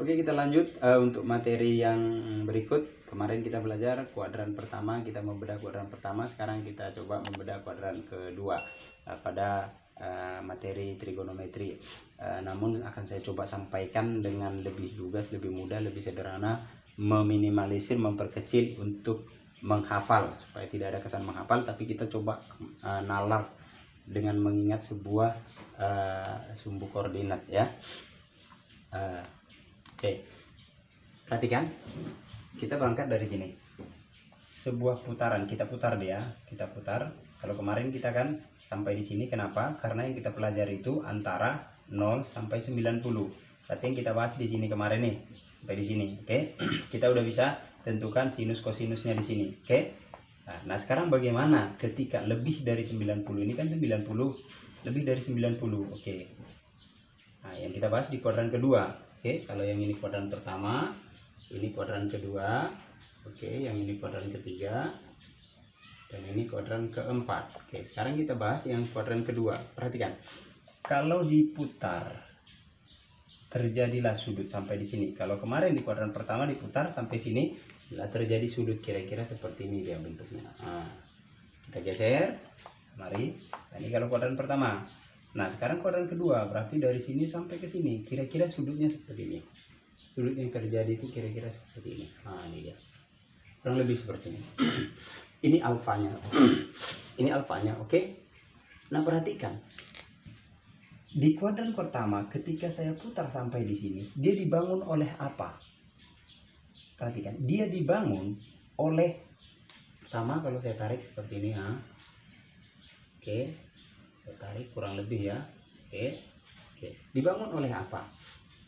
Oke, kita lanjut untuk materi yang berikut. Kemarin kita belajar kuadran pertama, kita membedah kuadran pertama. Sekarang kita coba membedah kuadran kedua pada materi trigonometri. Namun akan saya coba sampaikan dengan lebih lugas, lebih mudah, lebih sederhana, meminimalisir, memperkecil untuk menghafal supaya tidak ada kesan menghafal, tapi kita coba nalar dengan mengingat sebuah sumbu koordinat ya. Oke, perhatikan, kita berangkat dari sini. Sebuah putaran, kita putar dia, kita putar. Kalau kemarin kita kan sampai di sini, kenapa? Karena yang kita pelajari itu antara 0 sampai 90. Berarti yang kita bahas di sini kemarin nih, sampai di sini. Oke, kita udah bisa tentukan sinus kosinusnya di sini. Oke. Nah, sekarang bagaimana ketika lebih dari 90? Ini kan 90, lebih dari 90. Oke. Nah, yang kita bahas di kuadran kedua. Oke, kalau yang ini kuadran pertama, ini kuadran kedua. Oke, yang ini kuadran ketiga, dan ini kuadran keempat. Oke, sekarang kita bahas yang kuadran kedua. Perhatikan, kalau diputar terjadilah sudut sampai di sini. Kalau kemarin di kuadran pertama diputar sampai sini, bila terjadi sudut kira-kira seperti ini dia bentuknya. Nah, kita geser, mari. Nah, ini kalau kuadran pertama. Nah, sekarang kuadran kedua, berarti dari sini sampai ke sini, kira-kira sudutnya seperti ini. Sudut yang terjadi itu kira-kira seperti ini. Nah, ini dia. Kurang lebih seperti ini. Ini alfanya. Ini alfanya, oke? Nah, perhatikan. Di kuadran pertama, ketika saya putar sampai di sini, dia dibangun oleh apa? Perhatikan, dia dibangun oleh, pertama kalau saya tarik seperti ini, ya. Oke. Saya tarik kurang lebih ya. Oke. Dibangun oleh apa?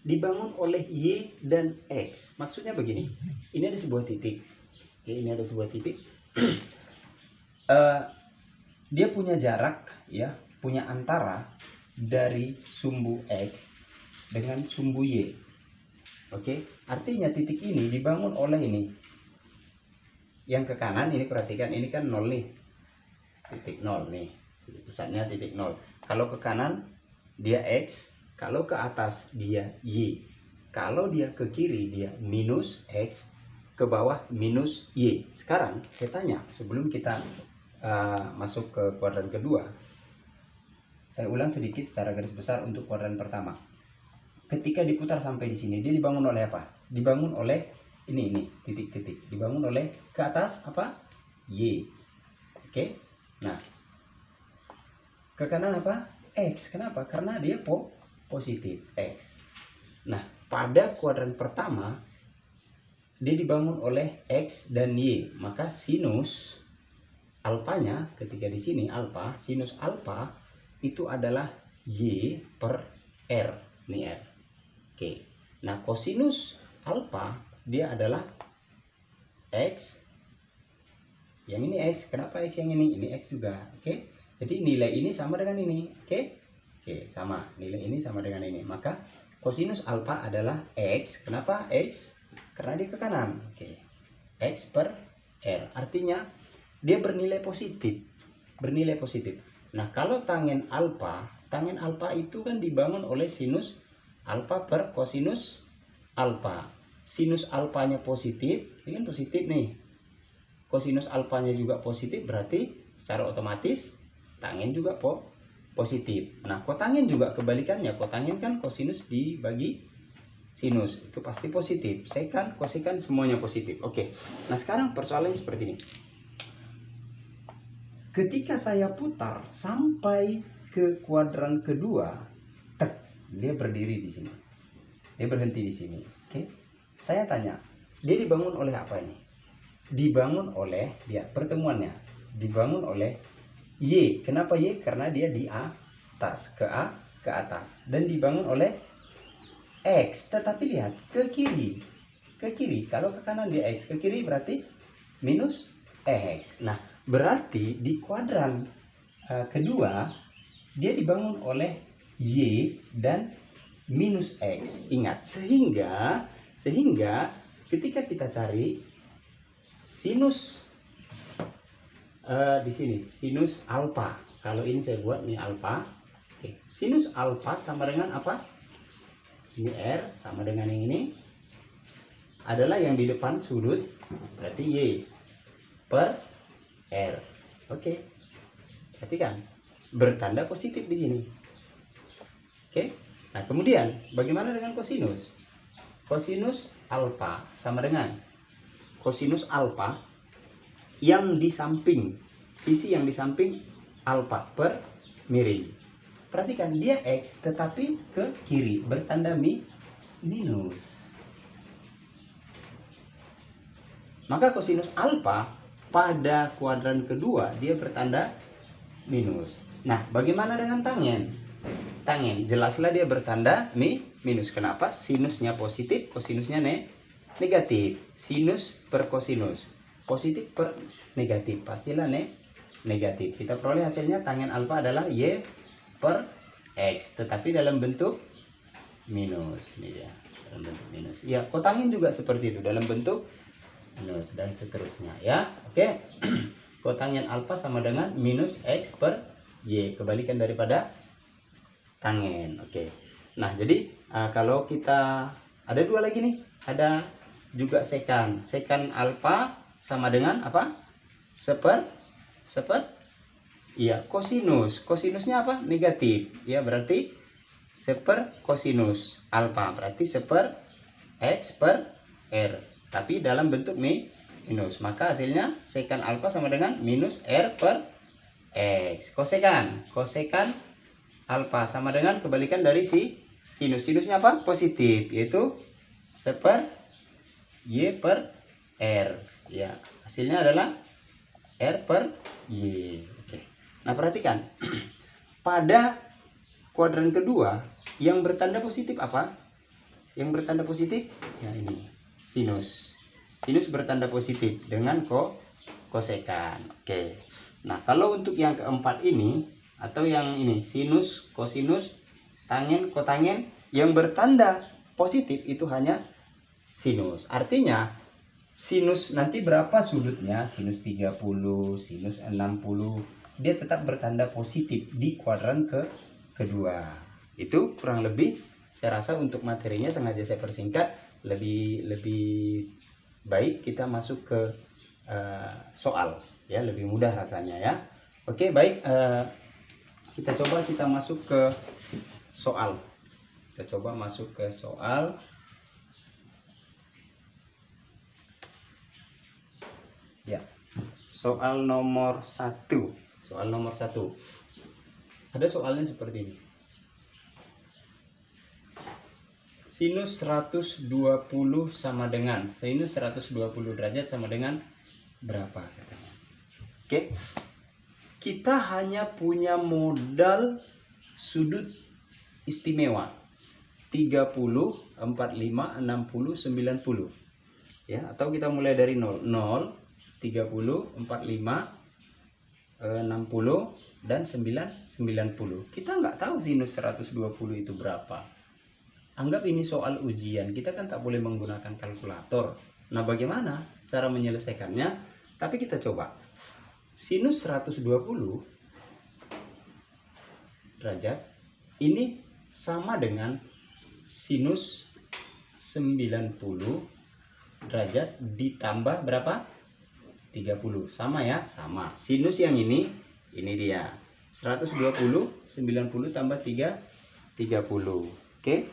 Dibangun oleh Y dan X. Maksudnya begini. Ini ada sebuah titik. Oke, ini ada sebuah titik. Dia punya jarak ya, punya antara dari sumbu X dengan sumbu Y. Oke, artinya titik ini dibangun oleh ini. Yang ke kanan ini perhatikan, ini kan 0 nih. Titik 0 nih. Pusatnya titik 0. Kalau ke kanan dia X, kalau ke atas dia Y. Kalau dia ke kiri dia minus X, ke bawah minus Y. Sekarang saya tanya, sebelum kita masuk ke kuadran kedua, saya ulang sedikit secara garis besar untuk kuadran pertama. Ketika diputar sampai di sini, dia dibangun oleh apa? Dibangun oleh ini titik-titik. Dibangun oleh ke atas apa? Y. Oke. Nah, ke kanan apa? X. Kenapa? Karena dia positif X. Nah, pada kuadran pertama dia dibangun oleh X dan Y. Maka sinus alfanya ketika di sini alfa, sinus alfa itu adalah Y per R. Ini R. Oke. Nah, kosinus alfa dia adalah X. Yang ini X. Kenapa X yang ini? Ini X juga. Oke. Jadi nilai ini sama dengan ini, oke? Oke, sama. Nilai ini sama dengan ini. Maka kosinus alfa adalah X. Kenapa X? Karena dia ke kanan. Oke. X per R. Artinya dia bernilai positif. Bernilai positif. Nah, kalau tangen alfa itu kan dibangun oleh sinus alfa per kosinus alfa. Sinus alfanya positif, ini kan positif nih. Kosinus alfanya juga positif, berarti secara otomatis tangen juga positif. Nah, kotangen juga kebalikannya. Kotangen kan kosinus dibagi sinus. Itu pasti positif. Sekan, kosekan semuanya positif. Oke. Nah, sekarang persoalannya seperti ini. Ketika saya putar sampai ke kuadran kedua, dia berdiri di sini. Dia berhenti di sini. Oke. Saya tanya, dia dibangun oleh apa ini? Dibangun oleh, lihat pertemuannya. Dibangun oleh Y. Kenapa Y? Karena dia di atas, ke atas, dan dibangun oleh X. Tetapi lihat ke kiri, kalau ke kanan dia X, ke kiri berarti minus X. Nah, berarti di kuadran kedua dia dibangun oleh Y dan minus X. Ingat, sehingga ketika kita cari sinus di sini sinus alfa. Kalau ini saya buat ini alfa. Oke. Sinus alfa sama dengan apa? Ini R sama dengan yang ini adalah yang di depan sudut, berarti Y per R. Oke. Perhatikan, bertanda positif di sini. Oke. Nah, kemudian bagaimana dengan kosinus? Kosinus alfa sama dengan kosinus alfa yang di samping, sisi yang di samping alfa per miring. Perhatikan, dia X tetapi ke kiri, bertanda minus. Maka kosinus alfa pada kuadran kedua dia bertanda minus. Nah, bagaimana dengan tangen? Tangen, jelaslah dia bertanda minus. Kenapa? Sinusnya positif, kosinusnya negatif. Sinus per kosinus, positif per negatif, pastilah negatif. Kita peroleh hasilnya tangen alfa adalah Y per X, tetapi dalam bentuk minus. Ini dia, dalam bentuk minus. Ya, kotangin juga seperti itu, dalam bentuk minus, dan seterusnya ya. Oke. Kotangin alfa sama dengan minus X per Y, kebalikan daripada tangen. Oke. Nah, jadi kalau kita ada dua lagi nih, ada juga sekan. Sekan alfa sama dengan apa? Seper iya, kosinus. Kosinusnya apa? Negatif. Ya, berarti seper kosinus alfa, berarti seper X per R, tapi dalam bentuk minus. Maka hasilnya sekan alfa sama dengan minus R per X. Kosekan alfa sama dengan kebalikan dari si sinus. Sinusnya apa? Positif, yaitu seper Y per R. Ya, hasilnya adalah R per Y. Oke. Nah, perhatikan. Pada kuadran kedua yang bertanda positif apa? Yang bertanda positif ya ini, sinus. Sinus bertanda positif dengan kosekan. Oke. Nah, kalau untuk yang keempat ini atau yang ini, sinus, kosinus, tangen, kotangen, yang bertanda positif itu hanya sinus. Artinya sinus nanti berapa sudutnya? Sinus 30, sinus 60, dia tetap bertanda positif di kuadran kedua. Itu kurang lebih, saya rasa untuk materinya sengaja saya persingkat, lebih baik kita masuk ke soal ya, lebih mudah rasanya ya. Oke, baik, kita masuk ke soal. Kita coba masuk ke soal. Ya, soal nomor 1. Soal nomor 1. Ada soalnya seperti ini. Sinus 120 sama dengan, sinus 120 derajat sama dengan berapa katanya. Oke. Kita hanya punya modal sudut istimewa 30, 45, 60, 90. Ya, atau kita mulai dari 0, 30, 45, 60 dan 90. Kita nggak tahu sinus 120 itu berapa. Anggap ini soal ujian, kita kan tak boleh menggunakan kalkulator. Nah, bagaimana cara menyelesaikannya? Tapi kita coba. Sinus 120 derajat ini sama dengan sinus 90 derajat ditambah berapa? 30. Sama ya? Sama. Sinus yang ini dia. 120, 90 tambah 30. Oke.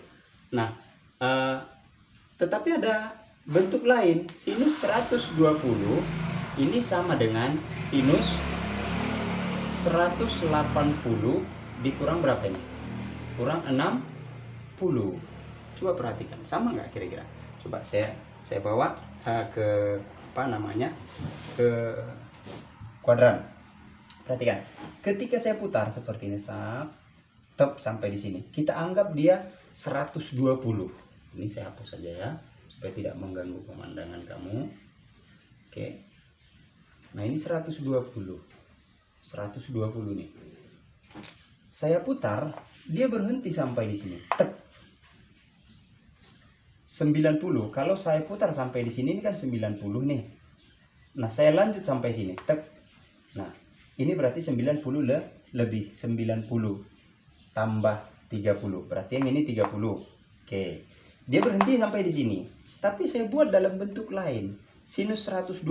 Nah, tetapi ada bentuk lain. Sinus 120 ini sama dengan sinus 180 dikurang berapa ini? Kurang 60. Coba perhatikan, sama nggak kira-kira? Coba saya bawa ke ke kuadran. Perhatikan, ketika saya putar seperti ini, top sampai di sini, kita anggap dia 120. Ini saya hapus saja ya, supaya tidak mengganggu pemandangan kamu. Oke. Nah, ini 120 nih. Saya putar, dia berhenti sampai di sini. Tek. 90. Kalau saya putar sampai di sini, ini kan 90 nih. Nah, saya lanjut sampai sini. Tek. Nah, ini berarti 90 lebih 90 tambah 30. Berarti yang ini 30. Oke. Dia berhenti sampai di sini. Tapi saya buat dalam bentuk lain. Sinus 120,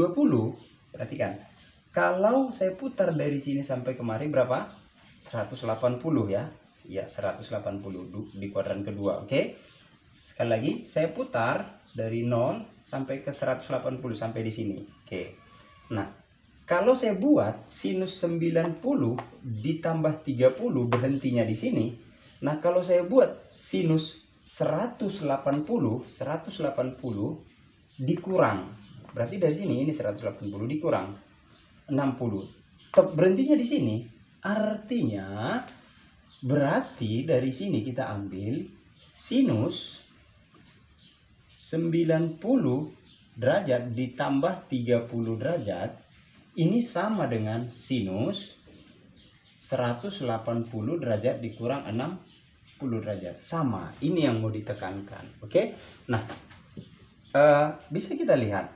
perhatikan. Kalau saya putar dari sini sampai kemari berapa? 180 ya. Ya, 180 di kuadran kedua, oke? Sekali lagi, saya putar dari 0 sampai ke 180 sampai di sini. Oke. Nah, kalau saya buat sinus 90 ditambah 30 berhentinya di sini. Nah, kalau saya buat sinus 180 dikurang. Berarti dari sini ini 180 dikurang 60. Berhentinya di sini. Artinya berarti dari sini kita ambil sinus 90 derajat ditambah 30 derajat ini sama dengan sinus 180 derajat dikurang 60 derajat. Sama, ini yang mau ditekankan. Oke. Nah, bisa kita lihat.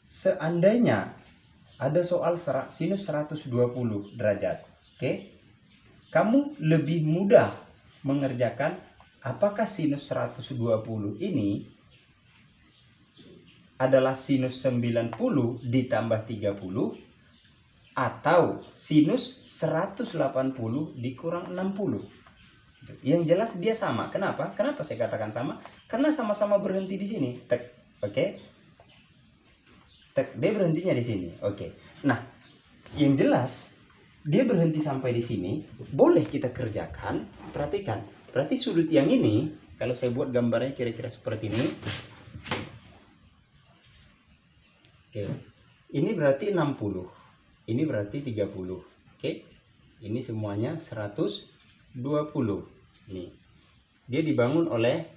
Seandainya ada soal sinus 120 derajat. Oke. Kamu lebih mudah mengerjakan apakah sinus 120 ini adalah sinus 90 ditambah 30 atau sinus 180 dikurang 60. Yang jelas dia sama. Kenapa? Kenapa saya katakan sama? Karena sama-sama berhenti di sini. Tek. Oke. Tek, dia berhentinya di sini. Oke. Nah, yang jelas dia berhenti sampai di sini. Boleh kita kerjakan. Perhatikan. Berarti sudut yang ini, kalau saya buat gambarnya kira-kira seperti ini. Oke. Ini berarti 60. Ini berarti 30. Oke. Ini semuanya 120. Nih. Dia dibangun oleh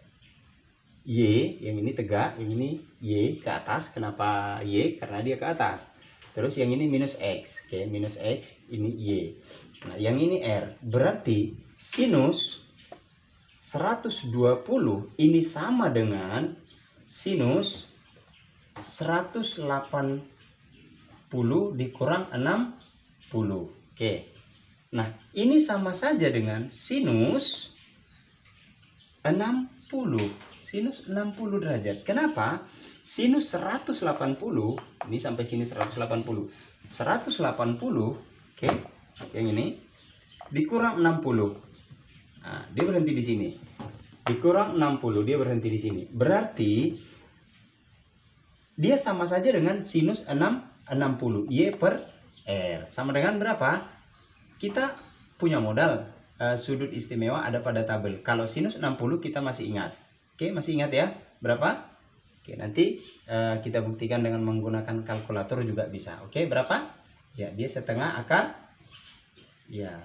Y, yang ini tegak, yang ini Y ke atas. Kenapa Y? Karena dia ke atas. Terus yang ini minus X. Oke, minus X, ini Y. Nah, yang ini R. Berarti sinus 120 ini sama dengan sinus 180 dikurang 60. Oke. Nah, ini sama saja dengan sinus 60. Sinus 60 derajat. Kenapa? Sinus 180, ini sampai sini 180. 180, oke. Yang ini dikurang 60. Nah, dia berhenti di sini. Dikurang 60, dia berhenti di sini. Berarti dia sama saja dengan sinus 60 Y per R. Sama dengan berapa? Kita punya modal. Sudut istimewa ada pada tabel. Kalau sinus 60 kita masih ingat. Oke, masih ingat ya? Berapa? Oke, nanti kita buktikan dengan menggunakan kalkulator juga bisa. Oke, berapa? Ya, dia setengah akar. Ya,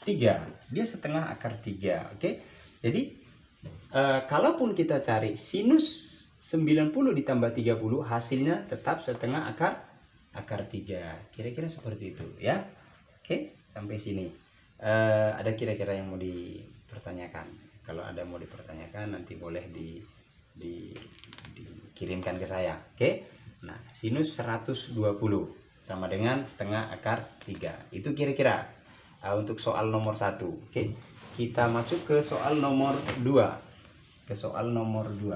3. Dia setengah akar 3. Oke. Jadi, kalaupun kita cari sinus 90 ditambah 30, hasilnya tetap setengah akar 3. Kira-kira seperti itu ya. Oke, sampai sini. Ada kira-kira yang mau dipertanyakan? Kalau ada mau dipertanyakan nanti boleh dikirimkan ke saya. Oke. Nah, sinus 120 sama dengan setengah akar 3. Itu kira-kira untuk soal nomor 1. Oke. Kita masuk ke soal nomor 2. Ke soal nomor 2.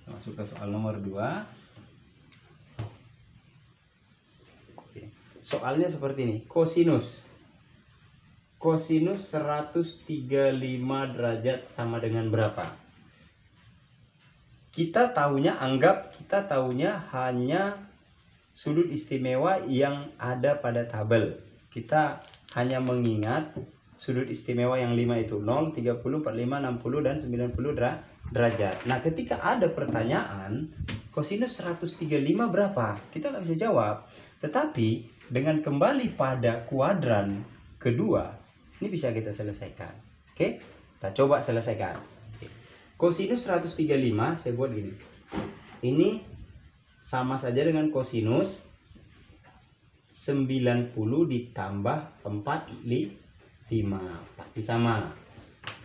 Masuk ke soal nomor 2. Oke. Soalnya seperti ini. Kosinus 135 derajat sama dengan berapa? Kita tahunya hanya sudut istimewa yang ada pada tabel. Kita hanya mengingat sudut istimewa yang 5 itu 0, 30, 45, 60 dan 90 derajat. Nah, ketika ada pertanyaan kosinus 135 berapa? Kita nggak bisa jawab. Tetapi dengan kembali pada kuadran kedua, ini bisa kita selesaikan. Oke, kita coba selesaikan. Kosinus 135 saya buat gini. Ini sama saja dengan kosinus 90 ditambah 45. Pasti sama.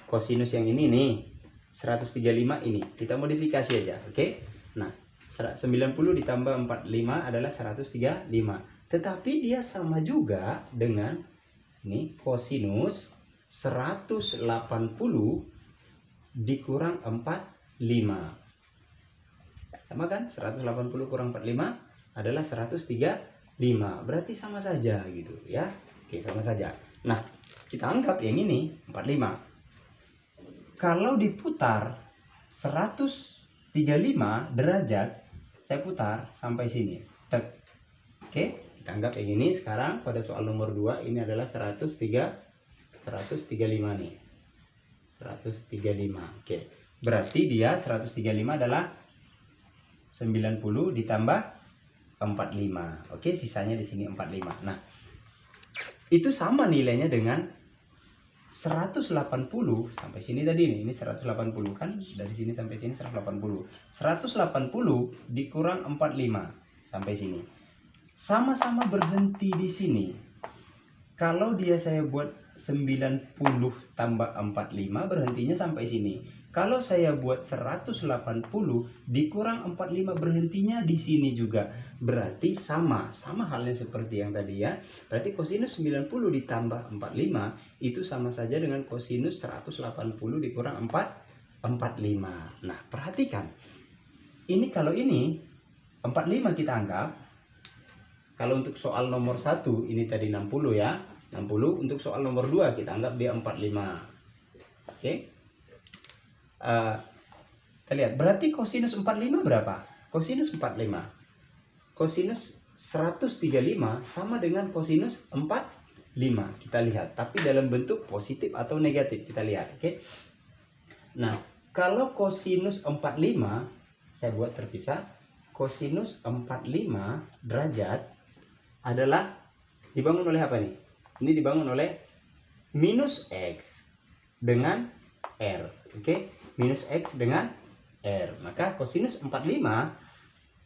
Kosinus yang ini nih 135 ini kita modifikasi aja. Oke. Nah, 90 ditambah 45 adalah 135. Tetapi dia sama juga dengan ini kosinus 180 dikurang 45. Sama kan? 180 kurang 45 adalah 135. Berarti sama saja gitu ya. Oke, sama saja. Nah, kita anggap yang ini 45. Kalau diputar 135 derajat, saya putar sampai sini. Tek. Oke, kita anggap yang ini sekarang pada soal nomor 2 ini adalah 135 nih. 135. Oke. Berarti dia 135 adalah 90 ditambah 45. Oke, sisanya di sini 45. Nah, itu sama nilainya dengan 180 sampai sini tadi nih. Ini 180 kan, dari sini sampai sini 180. 180 dikurang 45 sampai sini. Sama-sama berhenti di sini. Kalau dia saya buat 90 tambah 45 berhentinya sampai sini. Kalau saya buat 180 dikurang 45 berhentinya di sini juga. Berarti sama halnya seperti yang tadi ya. Berarti kosinus 90 ditambah 45 itu sama saja dengan kosinus 180 dikurang 45. Nah, perhatikan. Ini kalau ini 45 kita anggap. Kalau untuk soal nomor 1 ini tadi 60 ya. 60. Untuk soal nomor 2 kita anggap dia 45. Oke. Kita lihat, berarti kosinus 45 berapa? Kosinus 45. Kosinus 135 sama dengan kosinus 45. Kita lihat, tapi dalam bentuk positif atau negatif. Kita lihat, oke. Nah, kalau kosinus 45 saya buat terpisah. Kosinus 45 derajat adalah dibangun oleh apa nih? Ini dibangun oleh minus X dengan R. Oke, minus X dengan R. Maka kosinus 45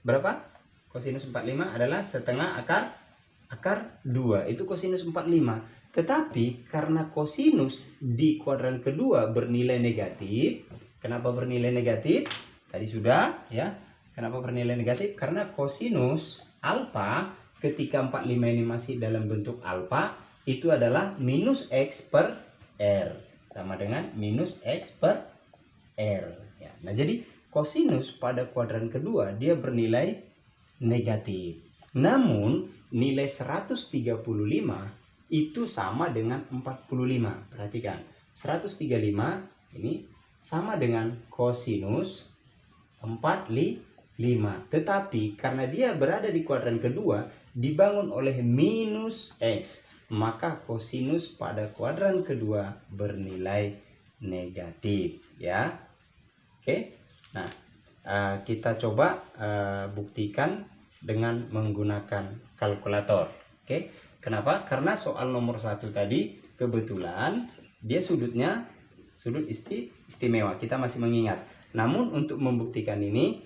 berapa? Kosinus 45 adalah setengah akar 2. Itu kosinus 45. Tetapi karena kosinus di kuadran kedua bernilai negatif. Kenapa bernilai negatif? Tadi sudah ya. Kenapa bernilai negatif? Karena kosinus alfa ketika 45 ini masih dalam bentuk alfa itu adalah minus X per R. Sama dengan minus X per R ya. Nah, jadi kosinus pada kuadran kedua dia bernilai negatif. Namun nilai 135 itu sama dengan 45. Perhatikan, 135 ini sama dengan kosinus 45. Tetapi karena dia berada di kuadran kedua dibangun oleh minus X, maka kosinus pada kuadran kedua bernilai negatif ya. Oke. Nah, kita coba buktikan dengan menggunakan kalkulator. Oke. Kenapa? Karena soal nomor 1 tadi kebetulan dia sudutnya sudut istimewa. Kita masih mengingat. Namun untuk membuktikan ini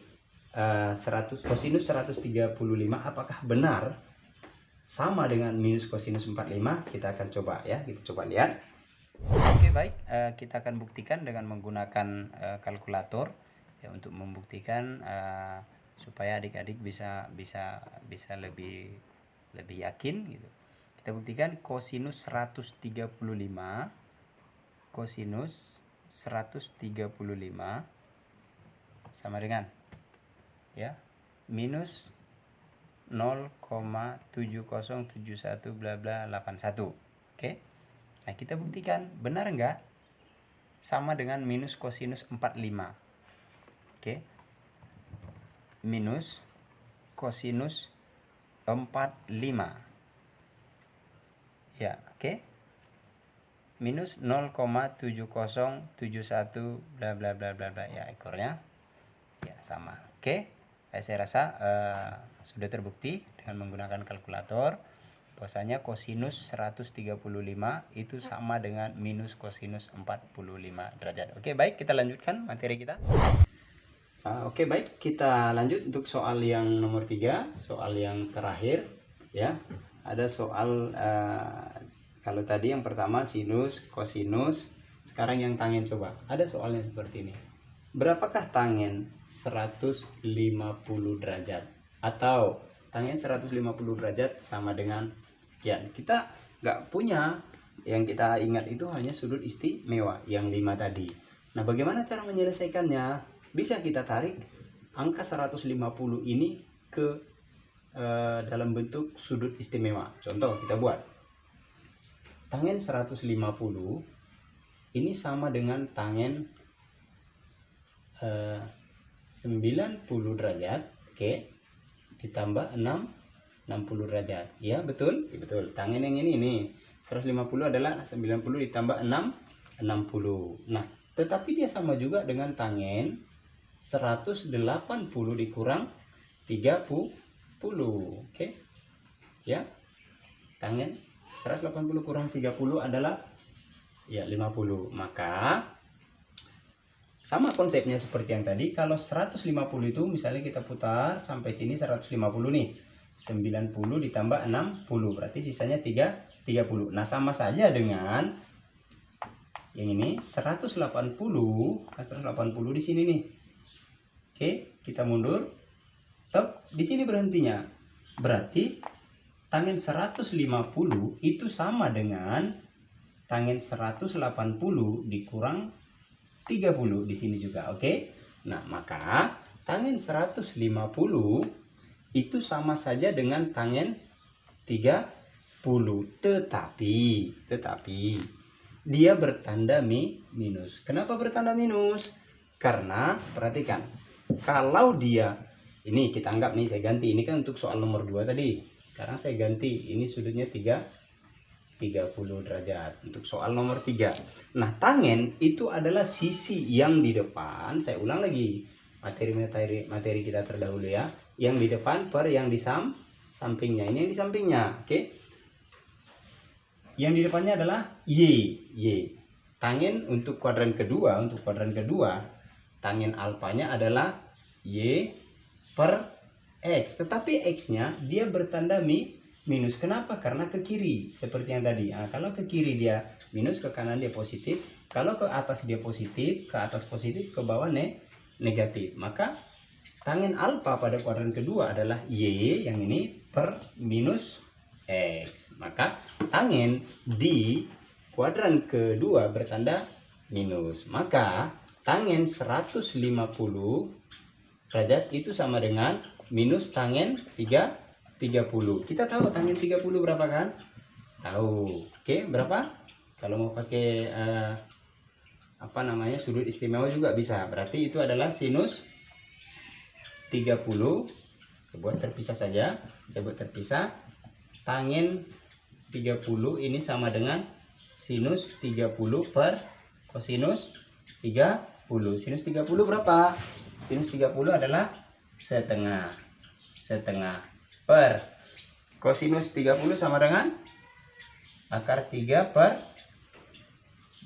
kosinus 135 apakah benar sama dengan minus kosinus 45? Kita akan coba ya. Kita coba lihat. Oke, baik, kita akan buktikan dengan menggunakan kalkulator ya, untuk membuktikan supaya adik-adik bisa lebih yakin gitu. Kita buktikan kosinus 135 sama dengan ya minus 0,7071 bla bla 81. Oke. Nah, kita buktikan benar enggak sama dengan minus kosinus 45. Oke. Minus kosinus 45. Ya, oke. Minus 0,7071 bla bla bla bla bla ya, ekornya ya sama. Oke. Saya rasa sudah terbukti dengan menggunakan kalkulator bahwasanya kosinus 135 itu sama dengan minus kosinus 45 derajat. Oke, baik, kita lanjutkan materi kita. Oke, baik, kita lanjut untuk soal yang nomor 3, soal yang terakhir ya. Ada soal kalau tadi yang pertama sinus, kosinus, sekarang yang tangen. Coba, ada soalnya seperti ini. Berapakah tangen 150 derajat? Atau tangen 150 derajat sama dengan sekian. Kita nggak punya, yang kita ingat itu hanya sudut istimewa yang 5 tadi. Nah, bagaimana cara menyelesaikannya? bisa kita tarik angka 150 ini ke dalam bentuk sudut istimewa. Contoh kita buat. Tangen 150 ini sama dengan tangen 90 derajat, oke, ditambah 60 derajat. Ya, betul? Ya, betul. Tangen yang ini 150 adalah 90 ditambah 60. Nah, tetapi dia sama juga dengan tangen 180 dikurang 30. Oke. Ya. Tangen 180 kurang 30 adalah ya 50. Maka sama konsepnya seperti yang tadi. Kalau 150 itu misalnya kita putar sampai sini 150 nih. 90 ditambah 60 berarti sisanya 30. Nah, sama saja dengan yang ini 180 di sini nih. Oke, kita mundur. Top, di sini berhentinya. Berarti tangen 150 itu sama dengan tangen 180 dikurang 30 di sini juga. Oke. Nah, maka tangen 150 itu sama saja dengan tangen 30. Tetapi dia bertanda minus. Kenapa bertanda minus? Karena perhatikan, kalau dia ini kita anggap nih, saya ganti, ini kan untuk soal nomor 2 tadi. Sekarang saya ganti, ini sudutnya 30 derajat untuk soal nomor 3. Nah, tangen itu adalah sisi yang di depan. Saya ulang lagi materi kita terdahulu ya. Yang di depan per yang di sampingnya. Ini yang di sampingnya, oke. Yang di depannya adalah Y. Tangen untuk kuadran kedua, tangen alfanya adalah Y per X, tetapi X-nya dia bertanda minus. Kenapa? Karena ke kiri, seperti yang tadi. Nah, kalau ke kiri dia minus, ke kanan dia positif. Kalau ke atas dia positif, ke atas positif, ke bawah negatif. Maka tangen alfa pada kuadran kedua adalah Y, yang ini, per minus X. Maka tangen di kuadran kedua bertanda minus. Maka tangen 150 derajat itu sama dengan minus tangen 30. Kita tahu tangen 30 berapa kan? Tahu. Oke, berapa? Kalau mau pakai sudut istimewa juga bisa. Berarti itu adalah sinus 30. Saya buat terpisah saja. Tangen 30 ini sama dengan sinus 30 per kosinus 30. Sinus 30 berapa? Sinus 30 adalah setengah per kosinus 30 sama dengan akar 3 per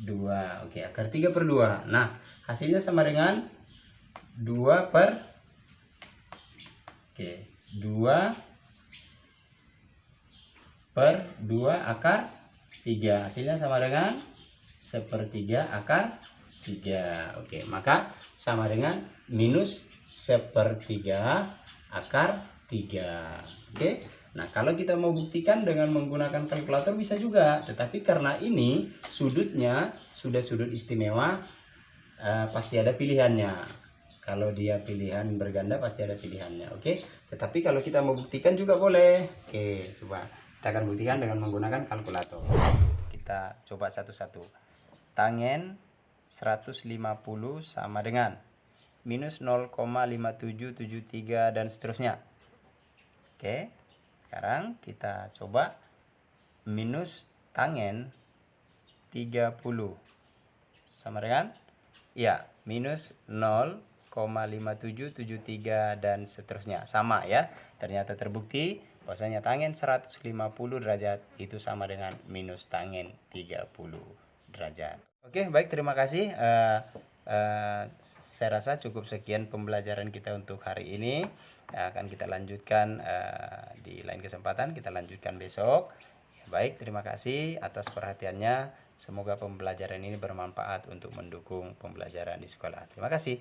2. Oke, akar 3 per 2. Nah, hasilnya sama dengan 2 per 2 akar 3. Hasilnya sama dengan 1/3 akar 3. Oke, maka sama dengan minus 1/3 akar 3. Oke. Nah, kalau kita mau buktikan dengan menggunakan kalkulator bisa juga, tetapi karena ini sudutnya sudah sudut istimewa, pasti ada pilihannya. Kalau dia pilihan berganda pasti ada pilihannya. Oke. Tetapi kalau kita mau buktikan juga boleh. Oke, coba kita akan buktikan dengan menggunakan kalkulator. Kita coba satu-satu. Tangen 150 sama dengan minus 0,5773 dan seterusnya. Oke, sekarang kita coba minus tangen 30 sama dengan ya minus 0,5773 dan seterusnya. Sama ya, ternyata terbukti bahwasanya tangen 150 derajat itu sama dengan minus tangen 30 derajat. Oke, baik, terima kasih. Saya rasa cukup sekian pembelajaran kita untuk hari ini. Akan kita lanjutkan di lain kesempatan, kita lanjutkan besok. Ya, baik, terima kasih atas perhatiannya. Semoga pembelajaran ini bermanfaat untuk mendukung pembelajaran di sekolah. Terima kasih.